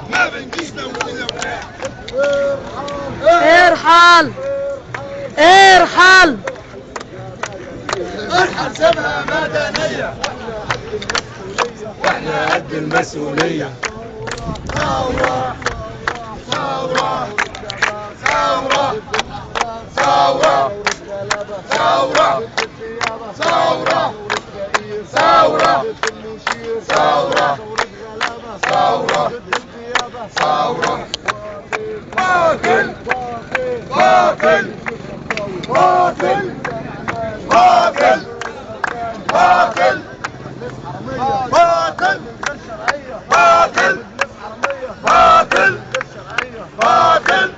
ما بنجيش نولي ارحل ارحل ارحل سيبها مدنية واحنا قد المسؤولية. ثورة ثورة ثورة ثورة ثورة ثورة ثورة ثورة ثورة ثورة باطل باطل باطل باطل باطل باطل باطل باطل باطل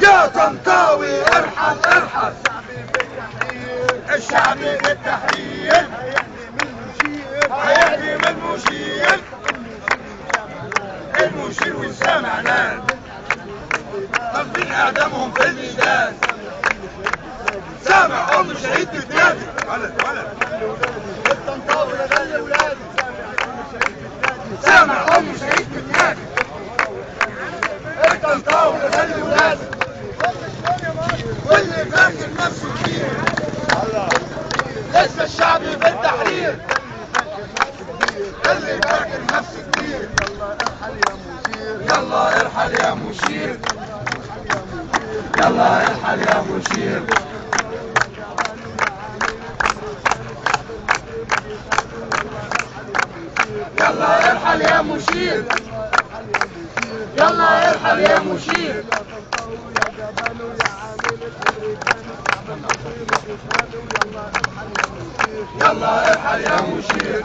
يا طنطاوي ارحل ارحل الشعبي بالتحرير هيهدم المشير المشير والسمعنان طالبين اعدامهم في الميدان. سامع ام شهيد بتنادي ولد الطنطاوي غلي ولادي. سامع ام شهيد بتنادي الطنطاوي غلي ولادي. واللي فاكر نفسه كبير لسه الشعب بالتحرير. اللي فاكر نفسه كبير يلا ارحل يا مشير يلا ارحل يا مشير. يلا ارحل يا مشير يلا ارحل يا مشير. يلا ارحل يا مشير.